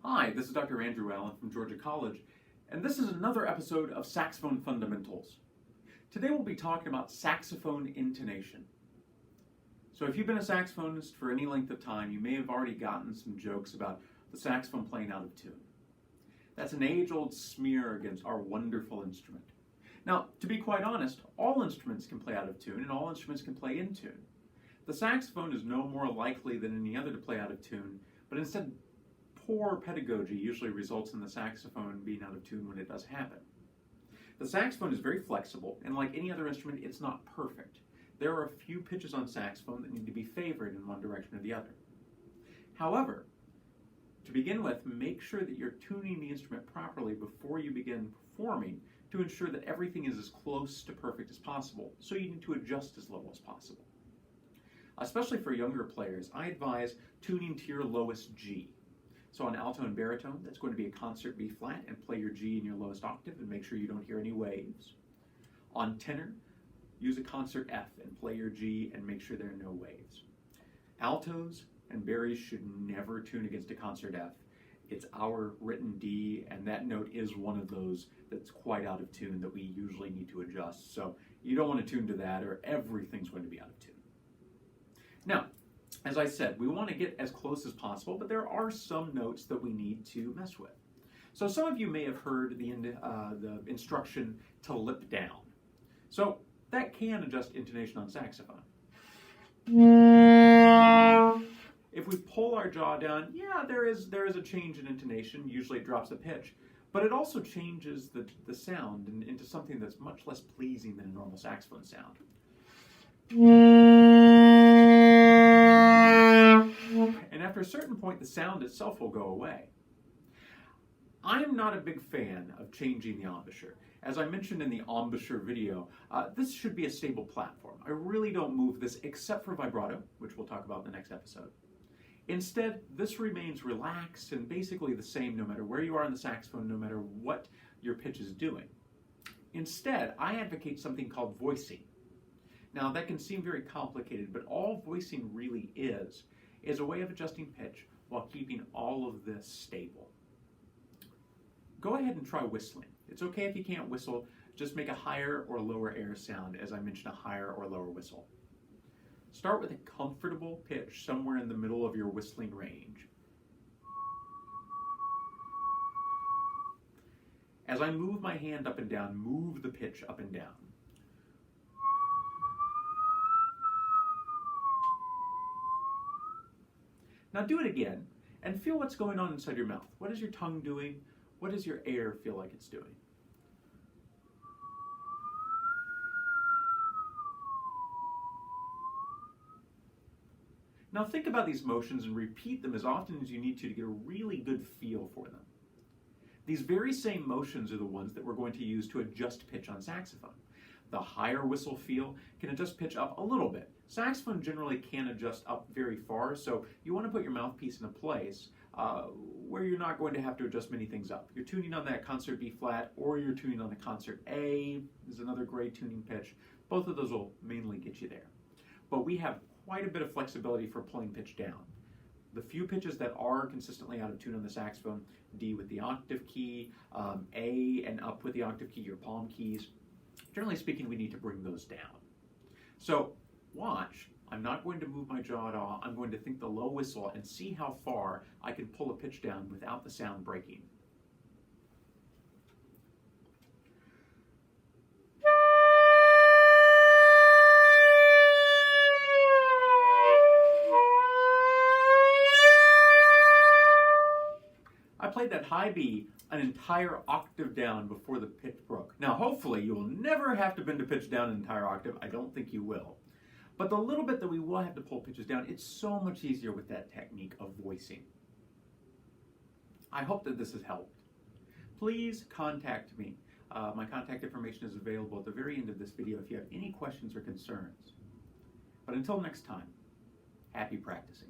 Hi, this is Dr. Andrew Allen from Georgia College, and this is another episode of Saxophone Fundamentals. Today we'll be talking about saxophone intonation. So if you've been a saxophonist for any length of time, you may have already gotten some jokes about the saxophone playing out of tune. That's an age-old smear against our wonderful instrument. Now, to be quite honest, all instruments can play out of tune and all instruments can play in tune. The saxophone is no more likely than any other to play out of tune, but instead, poor pedagogy usually results in the saxophone being out of tune when it does happen. The saxophone is very flexible, and like any other instrument, it's not perfect. There are a few pitches on saxophone that need to be favored in one direction or the other. However, to begin with, make sure that you're tuning the instrument properly before you begin performing to ensure that everything is as close to perfect as possible, so you need to adjust as low as possible. Especially for younger players, I advise tuning to your lowest G. So on alto and baritone, that's going to be a concert B flat, and play your G in your lowest octave and make sure you don't hear any waves. On tenor, use a concert F and play your G and make sure there are no waves. Altos and baries should never tune against a concert F. It's our written D, and that note is one of those that's quite out of tune that we usually need to adjust. So you don't want to tune to that or everything's going to be out of tune. Now, as I said, we want to get as close as possible, but there are some notes that we need to mess with. So some of you may have heard the instruction to lip down. So that can adjust intonation on saxophone. If we pull our jaw down, yeah, there is a change in intonation. Usually it drops a pitch, but it also changes the sound into something that's much less pleasing than a normal saxophone sound. And after a certain point, the sound itself will go away. I'm not a big fan of changing the embouchure. As I mentioned in the embouchure video, this should be a stable platform. I really don't move this except for vibrato, which we'll talk about in the next episode. Instead, this remains relaxed and basically the same no matter where you are on the saxophone, no matter what your pitch is doing. Instead, I advocate something called voicing. Now, that can seem very complicated, but all voicing really is a way of adjusting pitch while keeping all of this stable. Go ahead and try whistling. It's okay if you can't whistle, just make a higher or lower air sound, as I mentioned, a higher or lower whistle. Start with a comfortable pitch somewhere in the middle of your whistling range. As I move my hand up and down, move the pitch up and down. Now do it again and feel what's going on inside your mouth. What is your tongue doing? What does your air feel like it's doing? Now think about these motions and repeat them as often as you need to get a really good feel for them. These very same motions are the ones that we're going to use to adjust pitch on saxophone. The higher whistle feel can adjust pitch up a little bit. Saxophone generally can't adjust up very far, so you want to put your mouthpiece in a place where you're not going to have to adjust many things up. You're tuning on that concert B flat, or you're tuning on the concert A is another great tuning pitch. Both of those will mainly get you there. But we have quite a bit of flexibility for pulling pitch down. The few pitches that are consistently out of tune on the saxophone, D with the octave key, A and up with the octave key, your palm keys, generally speaking, we need to bring those down. So watch, I'm not going to move my jaw at all. I'm going to think the low whistle and see how far I can pull a pitch down without the sound breaking. I played that high B an entire octave down before the pitch broke. Now, hopefully, you will never have to bend a pitch down an entire octave. I don't think you will. But the little bit that we will have to pull pitches down, it's so much easier with that technique of voicing. I hope that this has helped. Please contact me. My contact information is available at the very end of this video if you have any questions or concerns. But until next time, happy practicing.